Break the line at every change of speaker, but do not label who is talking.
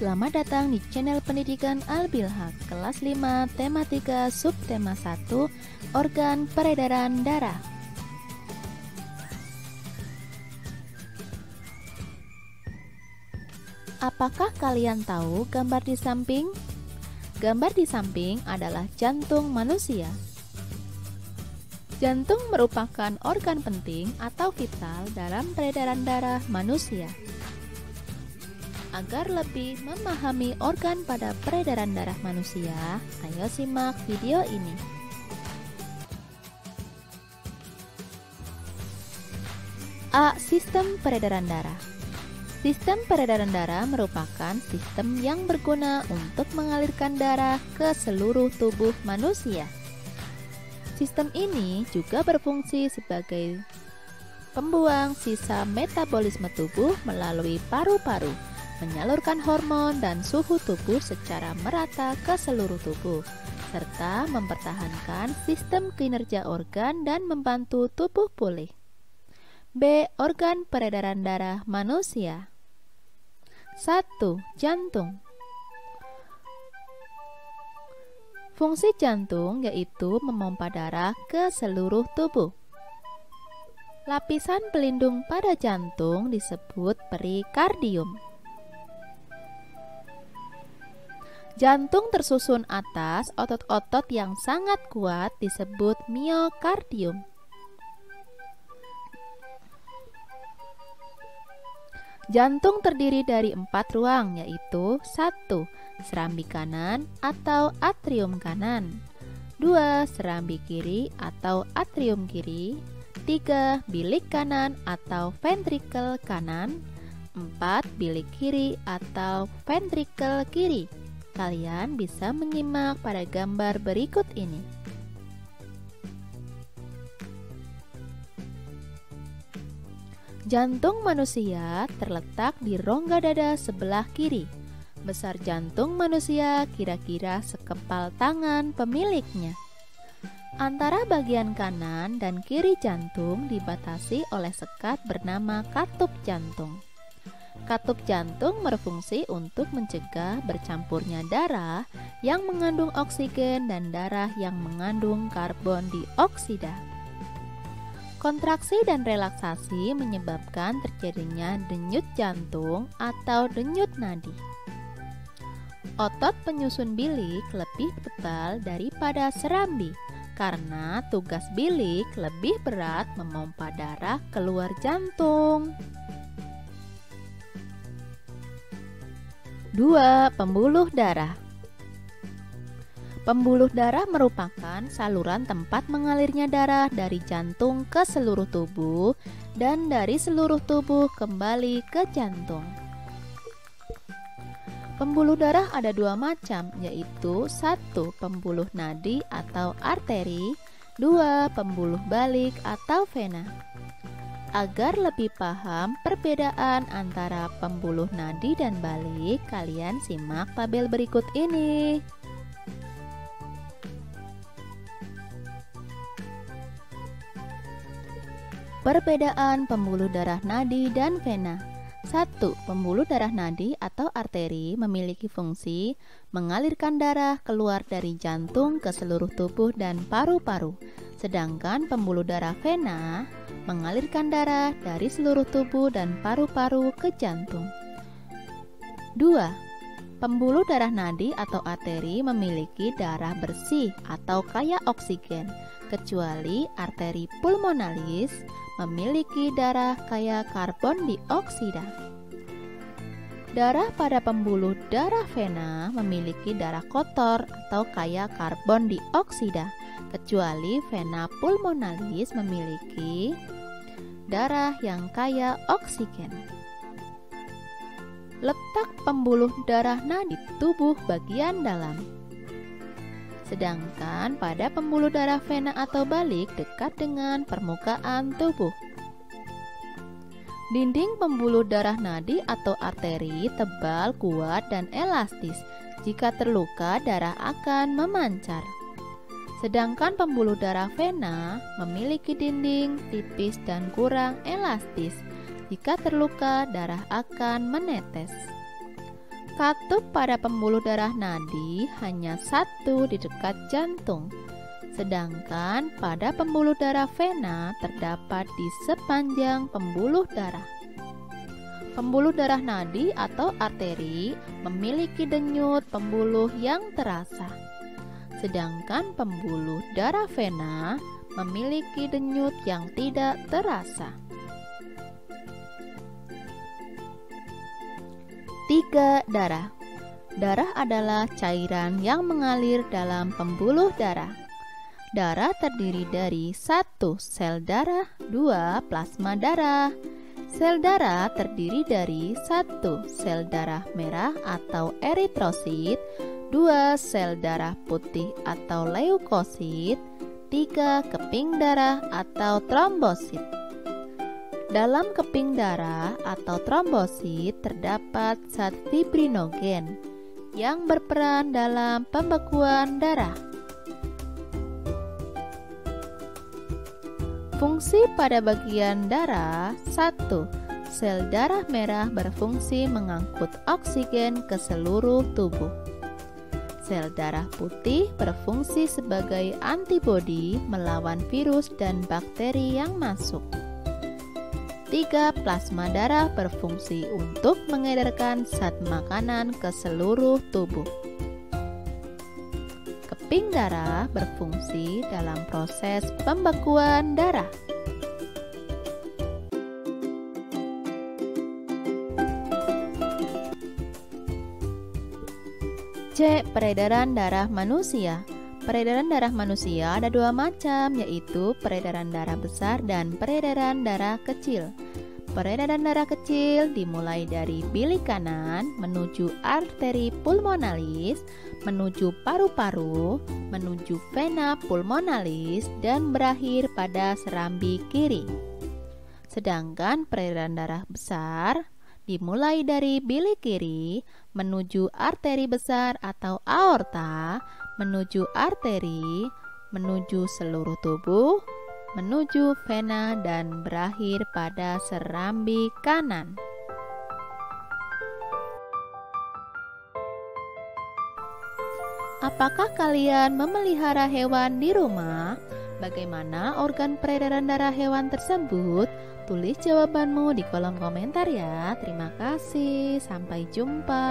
Selamat datang di channel pendidikan Al-Bilhaq, kelas 5, tema 3, subtema 1, organ peredaran darah. Apakah kalian tahu gambar di samping? Gambar di samping adalah jantung manusia. Jantung merupakan organ penting atau vital dalam peredaran darah manusia. Agar lebih memahami organ pada peredaran darah manusia, ayo simak video ini. A. Sistem peredaran darah. Sistem peredaran darah merupakan sistem yang berguna untuk mengalirkan darah ke seluruh tubuh manusia. Sistem ini juga berfungsi sebagai pembuang sisa metabolisme tubuh melalui paru-paru, menyalurkan hormon dan suhu tubuh secara merata ke seluruh tubuh, serta mempertahankan sistem kinerja organ dan membantu tubuh pulih. B. Organ peredaran darah manusia. 1. Jantung. Fungsi jantung yaitu memompa darah ke seluruh tubuh. Lapisan pelindung pada jantung disebut perikardium. Jantung tersusun atas otot-otot yang sangat kuat disebut miokardium. Jantung terdiri dari 4 ruang, yaitu 1. Serambi kanan atau atrium kanan, 2. Serambi kiri atau atrium kiri, 3. Bilik kanan atau ventrikel kanan, 4. Bilik kiri atau ventrikel kiri. Kalian bisa menyimak pada gambar berikut ini. Jantung manusia terletak di rongga dada sebelah kiri. Besar jantung manusia kira-kira sekepal tangan pemiliknya. Antara bagian kanan dan kiri jantung dibatasi oleh sekat bernama katup jantung. Katup jantung berfungsi untuk mencegah bercampurnya darah yang mengandung oksigen dan darah yang mengandung karbon dioksida. Kontraksi dan relaksasi menyebabkan terjadinya denyut jantung atau denyut nadi. Otot penyusun bilik lebih tebal daripada serambi karena tugas bilik lebih berat memompa darah keluar jantung. 2. Pembuluh darah. Pembuluh darah merupakan saluran tempat mengalirnya darah dari jantung ke seluruh tubuh dan dari seluruh tubuh kembali ke jantung. Pembuluh darah ada 2 macam, yaitu 1. Pembuluh nadi atau arteri, 2. Pembuluh balik atau vena. Agar lebih paham perbedaan antara pembuluh nadi dan balik, kalian simak tabel berikut ini. Perbedaan pembuluh darah nadi dan vena. 1. Pembuluh darah nadi atau arteri memiliki fungsi mengalirkan darah keluar dari jantung ke seluruh tubuh dan paru-paru. Sedangkan pembuluh darah vena mengalirkan darah dari seluruh tubuh dan paru-paru ke jantung. 2. Pembuluh darah nadi atau arteri memiliki darah bersih atau kaya oksigen, kecuali arteri pulmonalis memiliki darah kaya karbon dioksida. Darah pada pembuluh darah vena memiliki darah kotor atau kaya karbon dioksida, kecuali vena pulmonalis memiliki darah yang kaya oksigen. Letak pembuluh darah nadi tubuh bagian dalam. Sedangkan pada pembuluh darah vena atau balik dekat dengan permukaan tubuh. Dinding pembuluh darah nadi atau arteri tebal, kuat, dan elastis. Jika terluka, darah akan memancar. Sedangkan pembuluh darah vena memiliki dinding tipis dan kurang elastis. Jika terluka, darah akan menetes. Katup pada pembuluh darah nadi hanya satu di dekat jantung, sedangkan pada pembuluh darah vena terdapat di sepanjang pembuluh darah. Pembuluh darah nadi atau arteri memiliki denyut pembuluh yang terasa, sedangkan pembuluh darah vena memiliki denyut yang tidak terasa. 3. Darah. Darah adalah cairan yang mengalir dalam pembuluh darah. Darah terdiri dari 1. Sel darah, 2. Plasma darah. Sel darah terdiri dari 1. Sel darah merah atau eritrosit, 2. Sel darah putih atau leukosit, 3. Keping darah atau trombosit. Dalam keping darah atau trombosit terdapat zat fibrinogen yang berperan dalam pembekuan darah. Fungsi pada bagian darah. 1. Sel darah merah berfungsi mengangkut oksigen ke seluruh tubuh. Sel darah putih berfungsi sebagai antibodi melawan virus dan bakteri yang masuk. 3. Plasma darah berfungsi untuk mengedarkan zat makanan ke seluruh tubuh. Keping darah berfungsi dalam proses pembekuan darah. C. Peredaran darah manusia. Peredaran darah manusia ada 2 macam, yaitu peredaran darah besar dan peredaran darah kecil. Peredaran darah kecil dimulai dari bilik kanan menuju arteri pulmonalis, menuju paru-paru, menuju vena pulmonalis, dan berakhir pada serambi kiri. Sedangkan peredaran darah besar dimulai dari bilik kiri menuju arteri besar atau aorta, menuju arteri, menuju seluruh tubuh, menuju vena, dan berakhir pada serambi kanan. Apakah kalian memelihara hewan di rumah? Bagaimana organ peredaran darah hewan tersebut? Tulis jawabanmu di kolom komentar ya. Terima kasih, sampai jumpa.